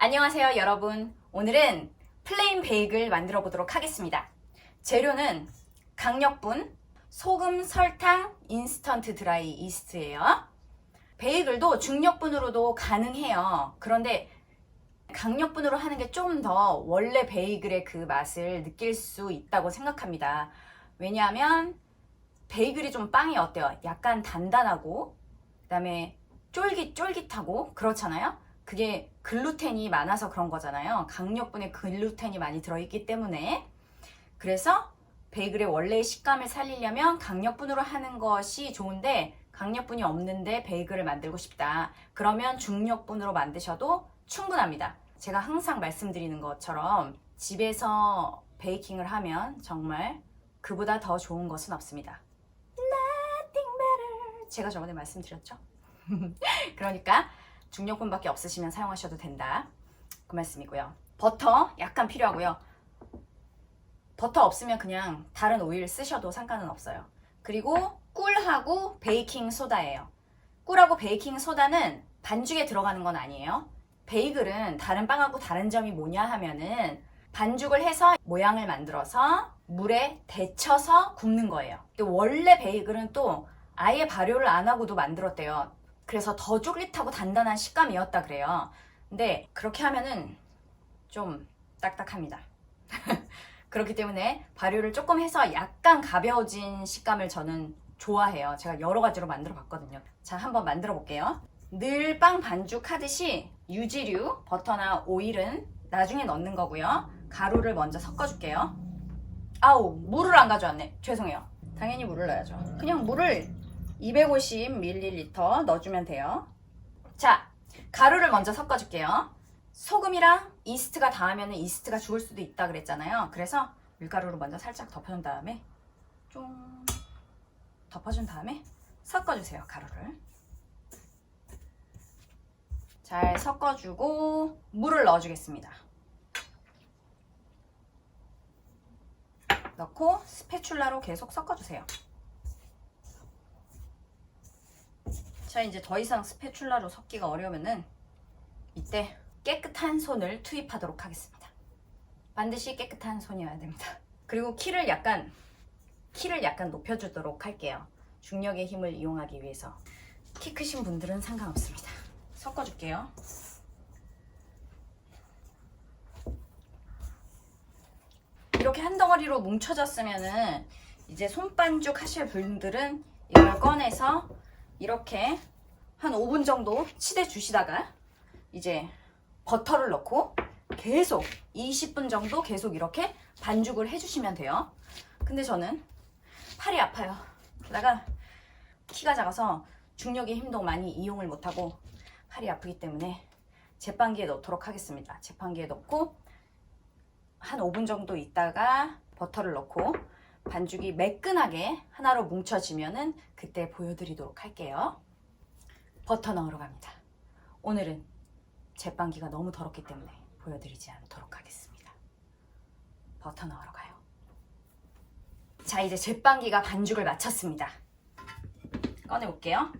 안녕하세요 여러분. 오늘은 플레인 베이글 만들어 보도록 하겠습니다. 재료는 강력분, 소금, 설탕, 인스턴트 드라이 이스트예요. 베이글도 중력분으로도 가능해요. 그런데 강력분으로 하는 게 좀 더 원래 베이글의 그 맛을 느낄 수 있다고 생각합니다. 왜냐하면 베이글이 좀 빵이 어때요? 약간 단단하고 그 다음에 쫄깃쫄깃하고 그렇잖아요. 그게 글루텐이 많아서 그런 거잖아요. 강력분에 글루텐이 많이 들어있기 때문에. 그래서 베이글의 원래의 식감을 살리려면 강력분으로 하는 것이 좋은데, 강력분이 없는데 베이글을 만들고 싶다. 그러면 중력분으로 만드셔도 충분합니다. 제가 항상 말씀드리는 것처럼 집에서 베이킹을 하면 정말 그보다 더 좋은 것은 없습니다. Nothing better. 제가 저번에 말씀드렸죠? 그러니까 중력분밖에 없으시면 사용하셔도 된다. 그 말씀이고요. 버터 약간 필요하고요. 버터 없으면 그냥 다른 오일 쓰셔도 상관은 없어요. 그리고 꿀하고 베이킹 소다예요. 꿀하고 베이킹 소다는 반죽에 들어가는 건 아니에요. 베이글은 다른 빵하고 다른 점이 뭐냐 하면은 반죽을 해서 모양을 만들어서 물에 데쳐서 굽는 거예요. 근데 원래 베이글은 또 아예 발효를 안 하고도 만들었대요. 그래서 더 쫄깃하고 단단한 식감이었다 그래요. 근데 그렇게 하면은 좀 딱딱합니다. 그렇기 때문에 발효를 조금 해서 약간 가벼워진 식감을 저는 좋아해요. 제가 여러 가지로 만들어 봤거든요. 자, 한번 만들어 볼게요. 늘 빵 반죽 하듯이 유지류, 버터나 오일은 나중에 넣는 거고요. 가루를 먼저 섞어줄게요. 아우, 물을 안 가져왔네. 죄송해요. 당연히 물을 넣어야죠. 그냥 물을 250ml 넣어주면 돼요. 자, 가루를 먼저 섞어줄게요. 소금이랑 이스트가 닿으면 이스트가 죽을 수도 있다 그랬잖아요. 그래서 밀가루를 먼저 살짝 덮어준 다음에 좀 덮어준 다음에 섞어주세요. 가루를 잘 섞어주고 물을 넣어주겠습니다. 넣고 스패츌라로 계속 섞어주세요. 자, 이제 더 이상 스패츌라로 섞기가 어려우면은 이때 깨끗한 손을 투입하도록 하겠습니다. 반드시 깨끗한 손이어야 됩니다. 그리고 키를 약간 높여주도록 할게요. 중력의 힘을 이용하기 위해서. 키 크신 분들은 상관없습니다. 섞어줄게요. 이렇게 한 덩어리로 뭉쳐졌으면은 이제 손반죽 하실 분들은 이걸 꺼내서 이렇게 한 5분 정도 치대 주시다가 이제 버터를 넣고 계속 20분 정도 계속 이렇게 반죽을 해주시면 돼요. 근데 저는 팔이 아파요. 게다가 키가 작아서 중력의 힘도 많이 이용을 못하고 팔이 아프기 때문에 제빵기에 넣도록 하겠습니다. 제빵기에 넣고 한 5분 정도 있다가 버터를 넣고 반죽이 매끈하게 하나로 뭉쳐지면은 그때 보여드리도록 할게요. 버터 넣으러 갑니다. 오늘은 제빵기가 너무 더럽기 때문에 보여드리지 않도록 하겠습니다. 버터 넣으러 가요. 자, 이제 제빵기가 반죽을 마쳤습니다. 꺼내볼게요.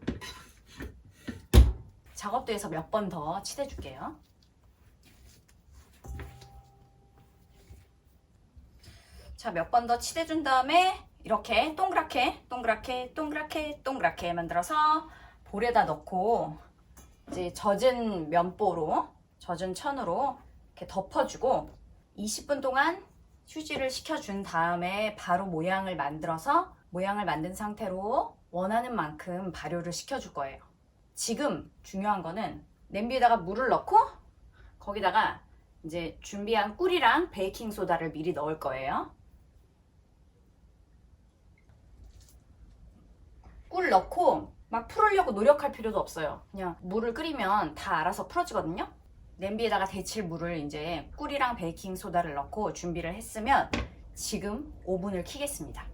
작업대에서 몇 번 더 치대줄게요. 자, 몇 번 더 치대준 다음에 이렇게 동그랗게 만들어서 볼에다 넣고 이제 젖은 면보로, 젖은 천으로 이렇게 덮어주고 20분 동안 휴지를 식혀준 다음에 바로 모양을 만들어서 모양을 만든 상태로 원하는 만큼 발효를 시켜줄 거예요. 지금 중요한 거는 냄비에다가 물을 넣고 거기다가 이제 준비한 꿀이랑 베이킹 소다를 미리 넣을 거예요. 꿀 넣고 막 풀으려고 노력할 필요도 없어요. 그냥 물을 끓이면 다 알아서 풀어지거든요. 냄비에다가 데칠 물을 이제 꿀이랑 베이킹 소다를 넣고 준비를 했으면 지금 오븐을 켜겠습니다.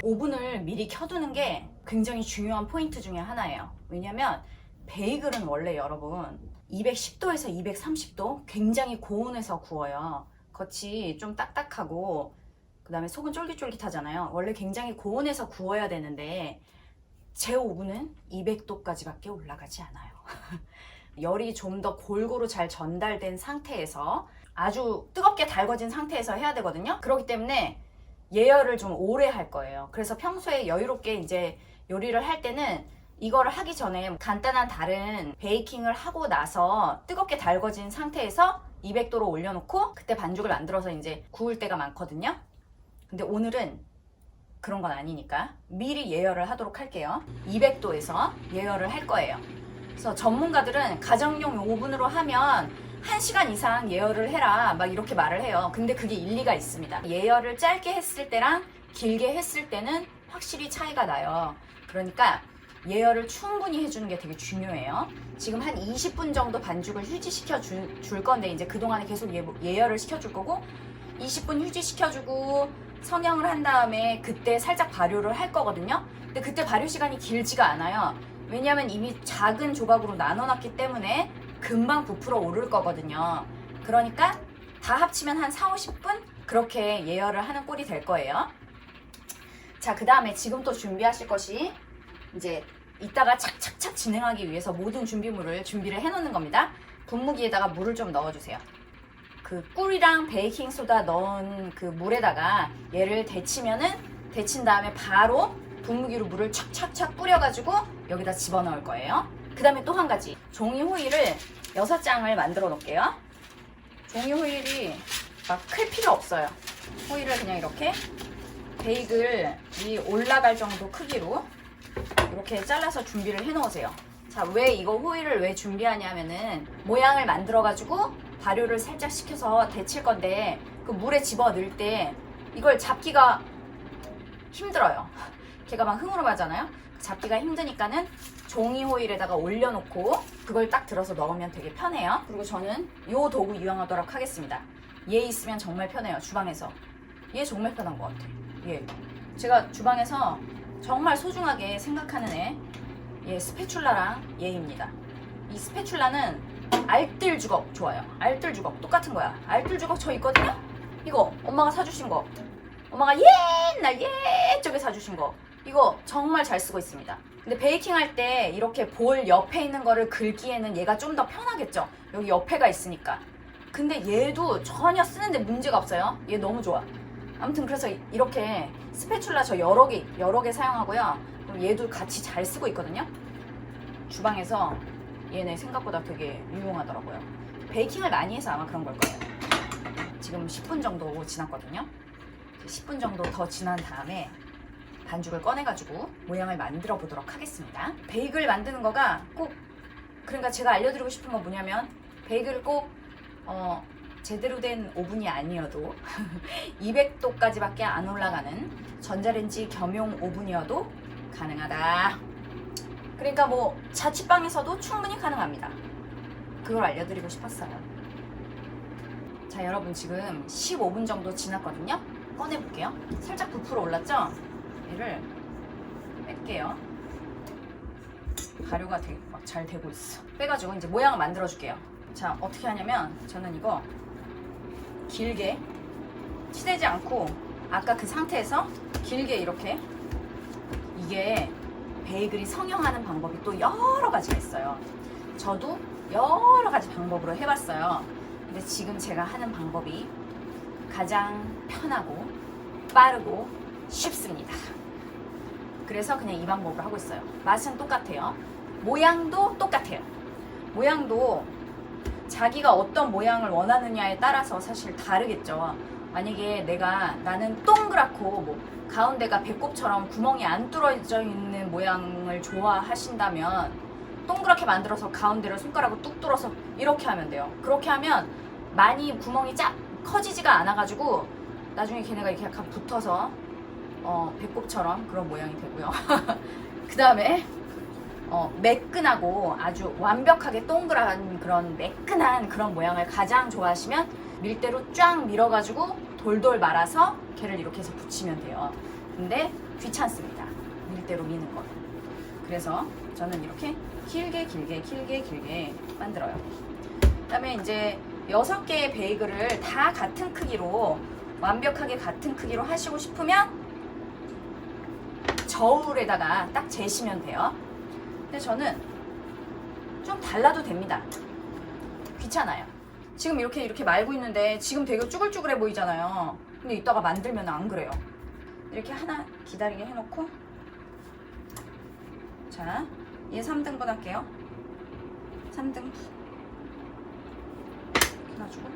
오븐을 미리 켜두는 게 굉장히 중요한 포인트 중에 하나예요. 왜냐면 베이글은 원래 여러분 210도에서 230도 굉장히 고온에서 구워요. 겉이 좀 딱딱하고 그 다음에 속은 쫄깃쫄깃하잖아요. 원래 굉장히 고온에서 구워야 되는데 제 오븐은 200도까지밖에 올라가지 않아요. 열이 좀 더 골고루 잘 전달된 상태에서 아주 뜨겁게 달궈진 상태에서 해야 되거든요. 그렇기 때문에 예열을 좀 오래 할 거예요. 그래서 평소에 여유롭게 이제 요리를 할 때는 이거를 하기 전에 간단한 다른 베이킹을 하고 나서 뜨겁게 달궈진 상태에서 200도로 올려놓고 그때 반죽을 만들어서 이제 구울 때가 많거든요. 근데 오늘은 그런 건 아니니까 미리 예열을 하도록 할게요. 200도에서 예열을 할 거예요. 그래서 전문가들은 가정용 오븐으로 하면 1시간 이상 예열을 해라 막 이렇게 말을 해요. 근데 그게 일리가 있습니다. 예열을 짧게 했을 때랑 길게 했을 때는 확실히 차이가 나요. 그러니까 예열을 충분히 해주는 게 되게 중요해요. 지금 한 20분 정도 반죽을 휴지시켜 줄 건데 이제 그동안에 계속 예열을 시켜줄 거고 20분 휴지시켜주고 성형을 한 다음에 그때 살짝 발효를 할 거거든요. 근데 그때 발효 시간이 길지가 않아요. 왜냐하면 이미 작은 조각으로 나눠놨기 때문에 금방 부풀어 오를 거거든요. 그러니까 다 합치면 한 4-50분 그렇게 예열을 하는 꼴이 될 거예요. 자, 그 다음에 지금 또 준비하실 것이 이제 이따가 착착착 진행하기 위해서 모든 준비물을 준비를 해놓는 겁니다. 분무기에다가 물을 좀 넣어주세요. 그 꿀이랑 베이킹소다 넣은 그 물에다가 얘를 데친 다음에 바로 분무기로 물을 착착착 뿌려가지고 여기다 집어넣을 거예요. 그 다음에 또 한 가지 종이 호일을 6장을 만들어 놓을게요. 종이 호일이 막 클 필요 없어요. 호일을 그냥 이렇게 베이글이 올라갈 정도 크기로 이렇게 잘라서 준비를 해 놓으세요. 자, 왜 이거 호일을 왜 준비하냐면은 모양을 만들어 가지고 발효를 살짝 시켜서 데칠 건데 그 물에 집어 넣을 때 이걸 잡기가 힘들어요. 걔가 막 흐물흐물하잖아요. 잡기가 힘드니까는 종이 호일에다가 올려놓고 그걸 딱 들어서 넣으면 되게 편해요. 그리고 저는 요 도구 이용하도록 하겠습니다. 얘 있으면 정말 편해요. 주방에서 얘 정말 편한 것 같아. 얘 제가 주방에서 정말 소중하게 생각하는 얘 스패츌라랑 얘입니다. 이 스패츌라는 알뜰주걱 좋아요. 알뜰주걱 똑같은 거야. 알뜰주걱 저 있거든요. 이거 엄마가 사주신 거, 엄마가 옛날 옛적에 사주신 거, 이거 정말 잘 쓰고 있습니다. 근데 베이킹 할 때 이렇게 볼 옆에 있는 거를 긁기에는 얘가 좀 더 편하겠죠. 여기 옆에가 있으니까. 근데 얘도 전혀 쓰는데 문제가 없어요. 얘 너무 좋아. 아무튼 그래서 이렇게 스패츌라 저 여러 개 사용하고요. 그럼 얘도 같이 잘 쓰고 있거든요. 주방에서 얘네 생각보다 되게 유용하더라고요. 베이킹을 많이 해서 아마 그런 걸 거예요. 지금 10분 정도 지났거든요. 10분 정도 더 지난 다음에 반죽을 꺼내가지고 모양을 만들어 보도록 하겠습니다. 베이글 만드는 거가 꼭, 그러니까 제가 알려드리고 싶은 건 뭐냐면 베이글을 꼭 제대로 된 오븐이 아니어도 200도까지밖에 안 올라가는 전자레인지 겸용 오븐이어도 가능하다. 그러니까 뭐 자취방에서도 충분히 가능합니다. 그걸 알려드리고 싶었어요. 자, 여러분 지금 15분 정도 지났거든요. 꺼내볼게요. 살짝 부풀어 올랐죠? 얘를 뺄게요. 발효가 되게 막 잘 되고 있어. 빼가지고 이제 모양을 만들어 줄게요. 자, 어떻게 하냐면 저는 이거 길게 치대지 않고 아까 그 상태에서 길게 이렇게, 이게 베이글이 성형하는 방법이 또 여러 가지가 있어요. 저도 여러 가지 방법으로 해봤어요. 근데 지금 제가 하는 방법이 가장 편하고 빠르고 쉽습니다. 그래서 그냥 이 방법으로 하고 있어요. 맛은 똑같아요. 모양도 똑같아요. 모양도 자기가 어떤 모양을 원하느냐에 따라서 사실 다르겠죠. 만약에 나는 동그랗고 뭐 가운데가 배꼽처럼 구멍이 안 뚫어져 있는 모양을 좋아하신다면 동그랗게 만들어서 가운데를 손가락으로 뚝 뚫어서 이렇게 하면 돼요. 그렇게 하면 많이 구멍이 커지지가 않아가지고 나중에 걔네가 이렇게 약간 붙어서 배꼽처럼 그런 모양이 되고요. 그 다음에 매끈하고 아주 완벽하게 동그란 그런 매끈한 그런 모양을 가장 좋아하시면 밀대로 쫙 밀어가지고 돌돌 말아서 걔를 이렇게 해서 붙이면 돼요. 근데 귀찮습니다. 밀대로 미는 거. 그래서 저는 이렇게 길게 만들어요. 그 다음에 이제 6개의 베이글을 다 같은 크기로, 완벽하게 같은 크기로 하시고 싶으면 저울에다가 딱 재시면 돼요. 근데 저는 좀 달라도 됩니다. 귀찮아요. 지금 이렇게 말고 있는데 지금 되게 쭈글쭈글해 보이잖아요. 근데 이따가 만들면 안 그래요. 이렇게 하나 기다리게 해놓고, 자, 얘 3등분 할게요. 3등분 해가지고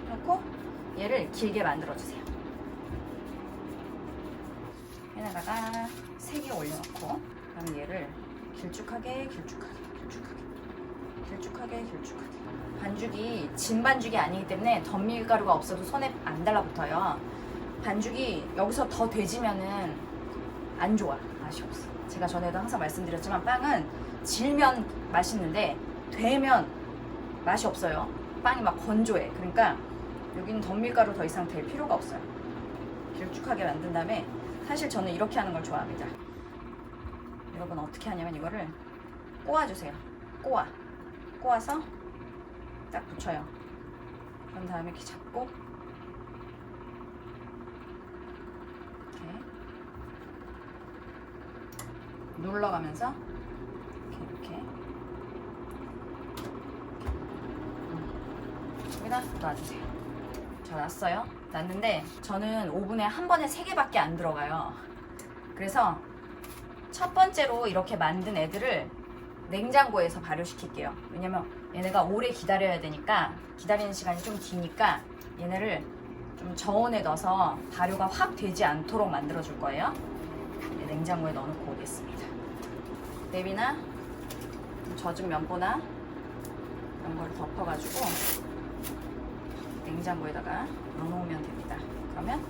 해놓고 얘를 길게 만들어주세요. 얘에다가 3개 올려놓고, 그다음에 얘를 길쭉하게 반죽이 진 반죽이 아니기 때문에 덧밀가루가 없어도 손에 안 달라붙어요. 반죽이 여기서 더 돼지면은 안 좋아. 맛이 없어. 제가 전에도 항상 말씀드렸지만 빵은 질면 맛있는데 되면 맛이 없어요. 빵이 막 건조해. 그러니까 여기는 덧밀가루 더 이상 될 필요가 없어요. 길쭉하게 만든 다음에, 사실 저는 이렇게 하는 걸 좋아합니다. 여러분 어떻게 하냐면 이거를 꼬아주세요. 꼬아서 딱 붙여요. 그런 다음에 이렇게 잡고 이렇게 눌러가면서 이렇게 여기다 놔주세요. 저 놨어요. 놨는데 저는 오븐에 한 번에 3개밖에 안 들어가요. 그래서 첫 번째로 이렇게 만든 애들을 냉장고에서 발효시킬게요. 왜냐면 얘네가 오래 기다려야 되니까, 기다리는 시간이 좀 기니까 얘네를 좀 저온에 넣어서 발효가 확 되지 않도록 만들어 줄 거예요. 냉장고에 넣어놓고 오겠습니다. 랩이나 젖은 면보나 이런 거를 덮어가지고 냉장고에다가 넣어놓으면 됩니다. 그러면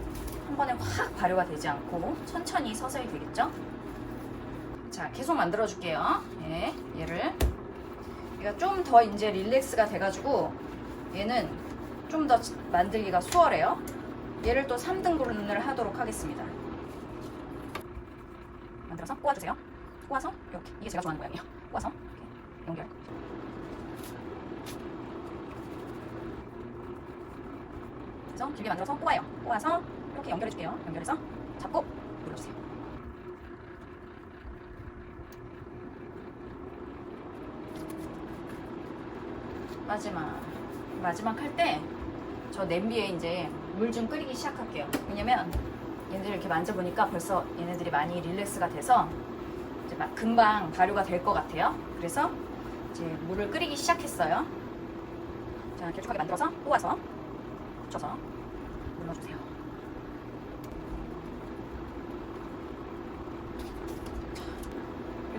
한 번에 확 발효가 되지 않고 천천히 서서히 되겠죠? 자, 계속 만들어 줄게요. 예, 얘를 얘가 좀 더 이제 릴렉스가 돼가지고 얘는 좀 더 만들기가 수월해요. 얘를 또 3등분을 하도록 하겠습니다. 만들어서 꼬아주세요. 꼬아서 이렇게, 이게 제가 좋아하는 모양이에요. 꼬아서 이렇게 연결. 그래서 길게 만들어서 꼬아요. 꼬아서 이렇게 연결해줄게요. 연결해서 잡고 눌러주세요. 마지막 할 때 저 냄비에 이제 물 좀 끓이기 시작할게요. 왜냐면 얘네들 이렇게 만져보니까 벌써 얘네들이 많이 릴렉스가 돼서 이제 막 금방 발효가 될 것 같아요. 그래서 이제 물을 끓이기 시작했어요. 자, 길쭉하게 만들어서 꼬아서 붙여서 눌러주세요.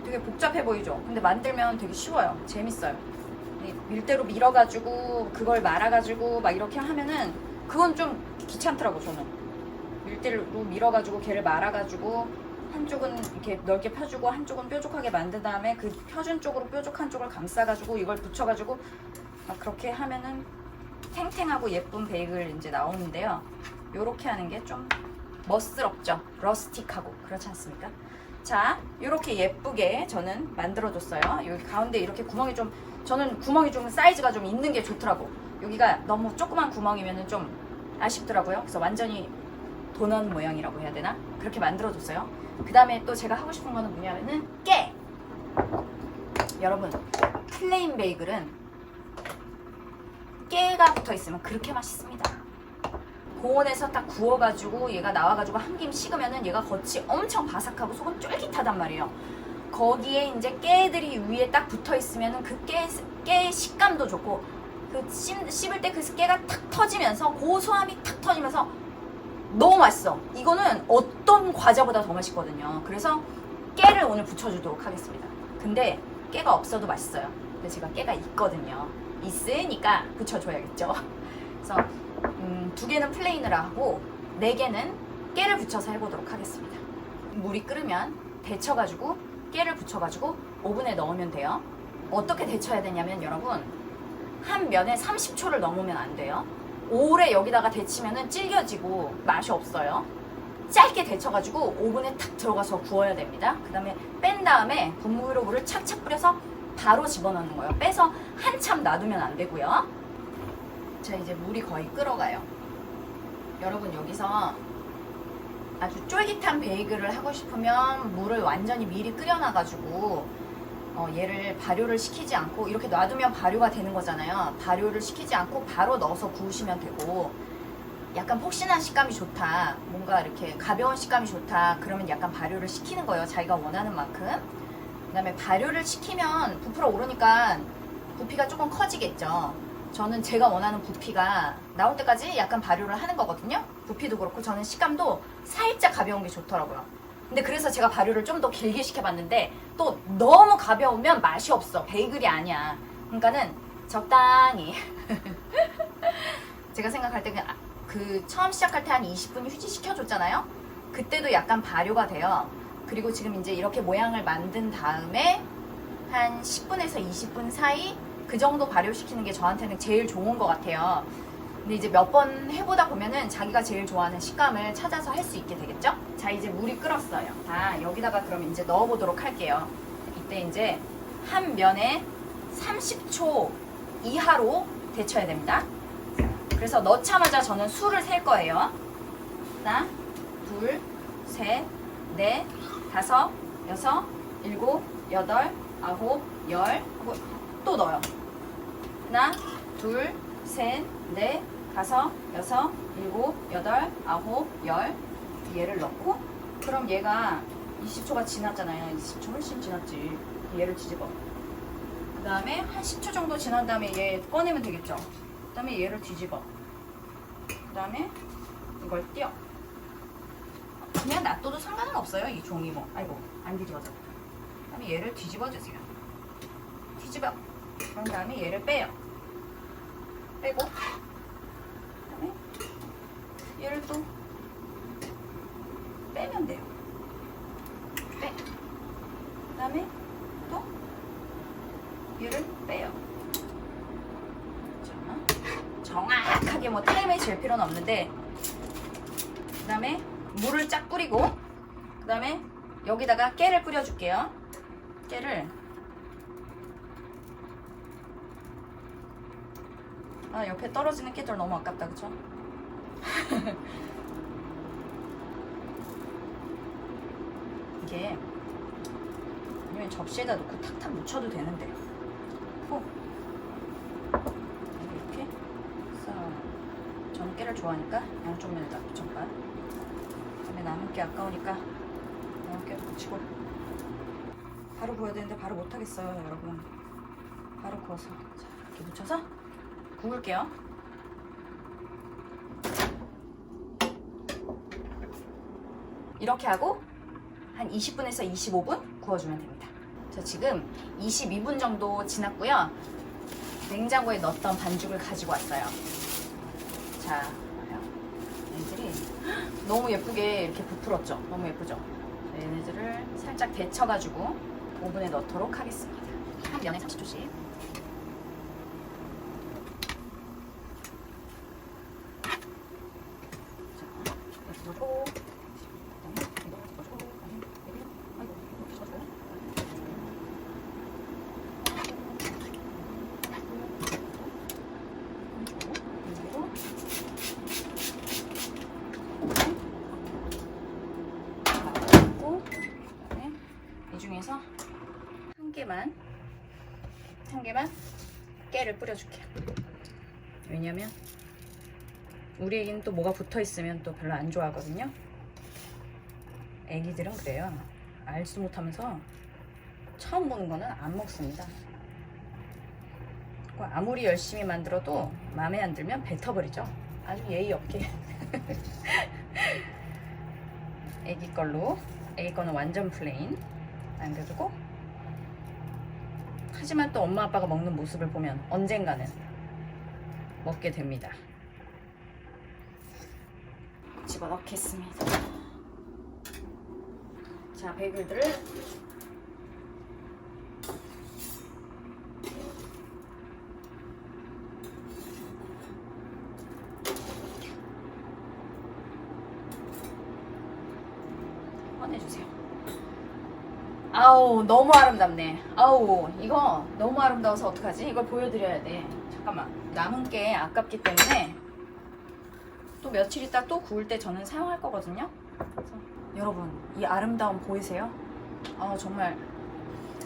되게 복잡해 보이죠? 근데 만들면 되게 쉬워요. 재밌어요. 밀대로 밀어가지고 그걸 말아가지고 막 이렇게 하면은 그건 좀 귀찮더라고. 저는 밀대로 밀어가지고 걔를 말아가지고 한쪽은 이렇게 넓게 펴주고 한쪽은 뾰족하게 만든 다음에 그 펴준 쪽으로 뾰족한 쪽을 감싸가지고 이걸 붙여가지고 막 그렇게 하면은 탱탱하고 예쁜 베이글 이제 나오는데요. 요렇게 하는 게 좀 멋스럽죠. 러스틱하고 그렇지 않습니까? 자, 요렇게 예쁘게 저는 만들어줬어요. 여기 가운데 이렇게 구멍이 좀, 저는 구멍이 좀 사이즈가 좀 있는 게 좋더라고. 여기가 너무 조그만 구멍이면 좀 아쉽더라고요. 그래서 완전히 도넛 모양이라고 해야 되나? 그렇게 만들어줬어요. 그 다음에 또 제가 하고 싶은 거는 뭐냐면은 깨! 여러분, 플레인 베이글은 깨가 붙어있으면 그렇게 맛있습니다. 고온에서 딱 구워가지고 얘가 나와가지고 한 김 식으면은 얘가 겉이 엄청 바삭하고 속은 쫄깃하단 말이에요. 거기에 이제 깨들이 위에 딱 붙어있으면은 그 깨의 식감도 좋고 그 씹을 때 그 깨가 탁 터지면서 고소함이 탁 터지면서 너무 맛있어. 이거는 어떤 과자보다 더 맛있거든요. 그래서 깨를 오늘 붙여주도록 하겠습니다. 근데 깨가 없어도 맛있어요. 근데 제가 깨가 있거든요. 있으니까 붙여줘야겠죠. 그래서 2개는 플레인을 하고 4개는 깨를 붙여서 해보도록 하겠습니다. 물이 끓으면 데쳐가지고 깨를 붙여가지고 오븐에 넣으면 돼요. 어떻게 데쳐야 되냐면 여러분, 한 면에 30초를 넘으면 안 돼요. 오래 여기다가 데치면은 질겨지고 맛이 없어요. 짧게 데쳐가지고 오븐에 탁 들어가서 구워야 됩니다. 그 다음에 뺀 다음에 분무로 물을 착착 뿌려서 바로 집어넣는 거예요. 빼서 한참 놔두면 안 되고요. 자, 이제 물이 거의 끓어가요. 여러분, 여기서 아주 쫄깃한 베이글을 하고 싶으면 물을 완전히 미리 끓여놔가지고 얘를 발효를 시키지 않고 이렇게 놔두면 발효가 되는 거잖아요. 발효를 시키지 않고 바로 넣어서 구우시면 되고, 약간 폭신한 식감이 좋다, 뭔가 이렇게 가벼운 식감이 좋다, 그러면 약간 발효를 시키는 거예요. 자기가 원하는 만큼. 그 다음에 발효를 시키면 부풀어 오르니까 부피가 조금 커지겠죠. 저는 제가 원하는 부피가 나올 때까지 약간 발효를 하는 거거든요. 부피도 그렇고 저는 식감도 살짝 가벼운 게 좋더라고요. 근데 그래서 제가 발효를 좀 더 길게 시켜봤는데 또 너무 가벼우면 맛이 없어. 베이글이 아니야. 그러니까는 적당히 제가 생각할 때 그 처음 시작할 때 한 20분 휴지 시켜줬잖아요. 그때도 약간 발효가 돼요. 그리고 지금 이제 이렇게 모양을 만든 다음에 한 10분에서 20분 사이 그 정도 발효시키는 게 저한테는 제일 좋은 것 같아요. 근데 이제 몇 번 해보다 보면은 자기가 제일 좋아하는 식감을 찾아서 할 수 있게 되겠죠? 자, 이제 물이 끓었어요. 여기다가 그럼 이제 넣어보도록 할게요. 이때 이제 한 면에 30초 이하로 데쳐야 됩니다. 그래서 넣자마자 저는 수를 셀 거예요. 하나, 둘, 셋, 넷, 다섯, 여섯, 일곱, 여덟, 아홉, 열 하고 또 넣어요. 하나, 둘, 셋, 넷, 다섯, 여섯, 일곱, 여덟, 아홉, 열. 얘를 넣고, 그럼 얘가 20초가 지났잖아요. 20초 훨씬 지났지. 얘를 뒤집어. 그 다음에 한 10초 정도 지난 다음에 얘 꺼내면 되겠죠. 그 다음에 얘를 뒤집어. 그 다음에 이걸 띄어. 그냥 놔둬도 상관은 없어요. 이 종이 뭐. 아이고, 안 뒤집어져. 그 다음에 얘를 뒤집어 주세요. 뒤집어. 그런 다음에 얘를 빼요. 빼고, 그 다음에 얘를 또 빼면 돼요. 빼. 그 다음에 또 얘를 빼요. 자, 정확하게 뭐 타임을 잴 필요는 없는데, 그 다음에 물을 쫙 뿌리고, 그 다음에 여기다가 깨를 뿌려줄게요. 깨를 옆에 떨어지는 깨들 너무 아깝다, 그쵸? 이게 아니면 접시에다 놓고 탁탁 묻혀도 되는데, 이렇게 저는 깨를 좋아하니까 양쪽 면에다 묻혀봐. 그다음에 남은 깨 아까우니까 남은 깨 묻히고. 바로 구워야 되는데 바로 못하겠어요, 여러분. 바로 구워서 자, 이렇게 묻혀서 구울게요. 이렇게 하고 한 20분에서 25분 구워주면 됩니다. 저 지금 22분 정도 지났고요. 냉장고에 넣었던 반죽을 가지고 왔어요. 자, 얘네들이 너무 예쁘게 이렇게 부풀었죠? 너무 예쁘죠? 얘네들을 살짝 데쳐가지고 오븐에 넣도록 하겠습니다. 한 면에 30초씩. 이 중에서 한 개만 깨를 뿌려줄게요. 왜냐면 우리 애기는 또 뭐가 붙어 있으면 또 별로 안 좋아하거든요. 애기들은 그래요. 알지 못하면서 처음 보는 거는 안 먹습니다. 아무리 열심히 만들어도 마음에 안 들면 뱉어버리죠. 아주 예의 없게. 애기 거는 완전 플레인 남겨두고, 하지만 또 엄마 아빠가 먹는 모습을 보면 언젠가는 먹게 됩니다. 집어넣겠습니다. 자, 베이글들을 꺼내주세요. 아우, 너무 아름답네. 아우, 이거 너무 아름다워서 어떡하지? 이걸 보여드려야 돼. 잠깐만. 남은 게 아깝기 때문에 또 며칠 있다 또 구울 때 저는 사용할 거거든요. 그래서 여러분, 이 아름다움 보이세요? 정말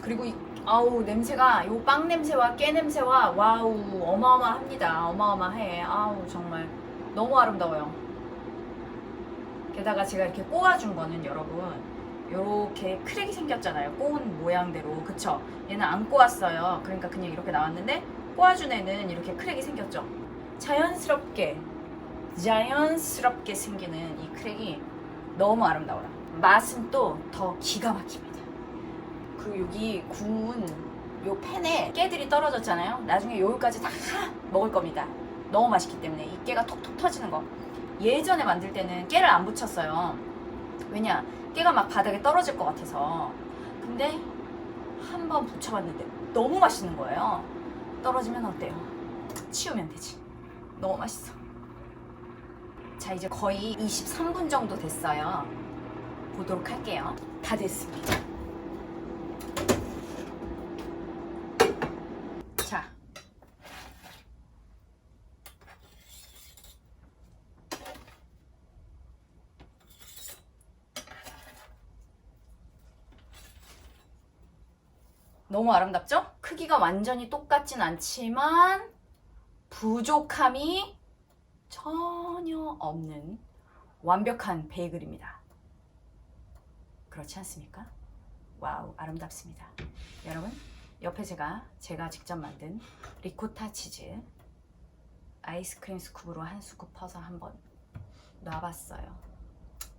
그리고 아우 냄새가 요 빵 냄새와 깨 냄새와 와우 어마어마합니다. 어마어마해. 아우 정말 너무 아름다워요. 게다가 제가 이렇게 꼬아준 거는 여러분 요렇게 크랙이 생겼잖아요. 꼬은 모양대로. 그쵸? 얘는 안 꼬았어요. 그러니까 그냥 이렇게 나왔는데 꼬아준 애는 이렇게 크랙이 생겼죠. 자연스럽게 생기는 이 크랙이 너무 아름다워요. 맛은 또 더 기가 막힙니다. 그리고 여기 구운 요 팬에 깨들이 떨어졌잖아요. 나중에 요까지 다 먹을 겁니다. 너무 맛있기 때문에 이 깨가 톡톡 터지는 거. 예전에 만들 때는 깨를 안 붙였어요. 왜냐? 깨가 막 바닥에 떨어질 것 같아서. 근데 한번 붙여봤는데 너무 맛있는 거예요. 떨어지면 어때요? 치우면 되지. 너무 맛있어. 자, 이제 거의 23분 정도 됐어요. 보도록 할게요. 다 됐습니다. 자, 너무 아름답죠? 크기가 완전히 똑같진 않지만 부족함이 전혀 없는 완벽한 베이글입니다. 그렇지 않습니까? 와우, 아름답습니다. 여러분, 옆에 제가 직접 만든 리코타 치즈 아이스크림 스쿱으로 한 스쿱 퍼서 한번 놔봤어요.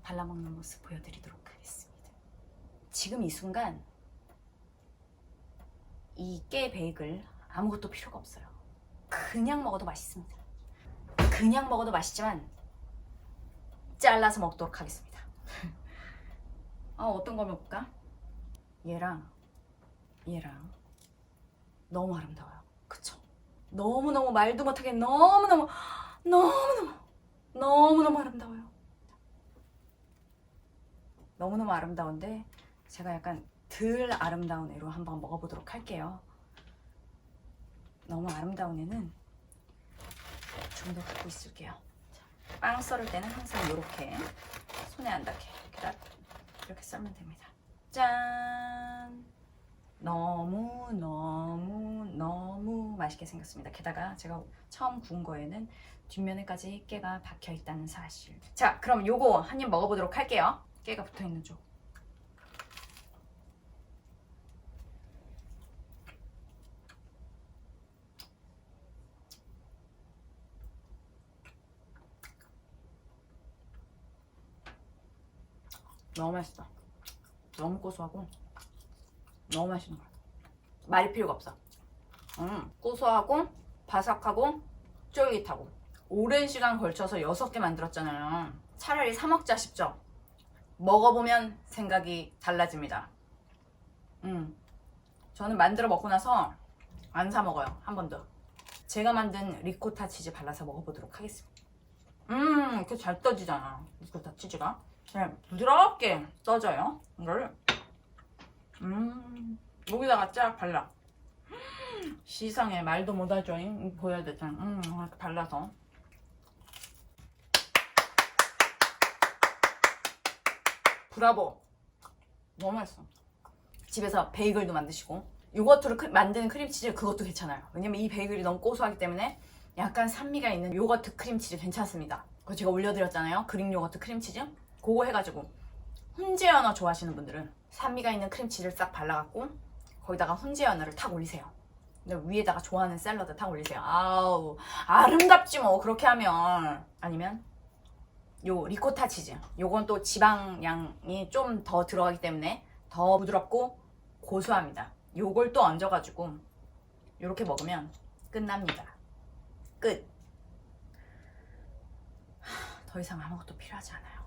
발라먹는 모습 보여드리도록 하겠습니다. 지금 이 순간 이 깨 베이글 아무것도 필요가 없어요. 그냥 먹어도 맛있습니다. 그냥 먹어도 맛있지만 잘라서 먹도록 하겠습니다. 어떤 걸 먹을까? 얘랑 너무 아름다워요. 그쵸? 너무너무 말도 못하게 너무너무 아름다워요. 너무너무 아름다운데 제가 약간 덜 아름다운 애로 한번 먹어보도록 할게요. 너무 아름다운 애는 좀 더 갖고 있을게요. 자, 빵 썰을 때는 항상 이렇게 손에 안 닿게 이렇게 썰면 됩니다. 짠! 너무 맛있게 생겼습니다. 게다가 제가 처음 구운 거에는 뒷면에까지 깨가 박혀 있다는 사실. 자, 그럼 요거 한 입 먹어보도록 할게요. 깨가 붙어 있는 쪽. 너무 맛있어. 너무 고소하고 너무 맛있는 거야. 말이 필요가 없어. 고소하고 바삭하고 쫄깃하고 오랜 시간 걸쳐서 6개 만들었잖아요. 차라리 사 먹자 싶죠? 먹어보면 생각이 달라집니다. 저는 만들어 먹고 나서 안 사 먹어요. 한 번도. 제가 만든 리코타 치즈 발라서 먹어보도록 하겠습니다. 이렇게 잘 떠지잖아, 리코타 치즈가. 그냥 부드럽게 떠져요. 이걸 여기다가 쫙 발라. 시상에 말도 못하죠. 보여야 되잖아. 이렇게 발라서. 브라보. 너무 맛있어. 집에서 베이글도 만드시고 요거트로 만드는 크림치즈 그것도 괜찮아요. 왜냐면 이 베이글이 너무 고소하기 때문에 약간 산미가 있는 요거트 크림치즈 괜찮습니다. 그거 제가 올려드렸잖아요. 그릭 요거트 크림치즈. 그거 해가지고 훈제 연어 좋아하시는 분들은 산미가 있는 크림치즈를 싹 발라갖고 거기다가 훈제 연어를 탁 올리세요. 근데 위에다가 좋아하는 샐러드 탁 올리세요. 아우 아름답지 뭐 그렇게 하면. 아니면 요 리코타 치즈, 요건 또 지방량이 좀 더 들어가기 때문에 더 부드럽고 고소합니다. 요걸 또 얹어가지고 요렇게 먹으면 끝납니다. 끝. 더 이상 아무것도 필요하지 않아요.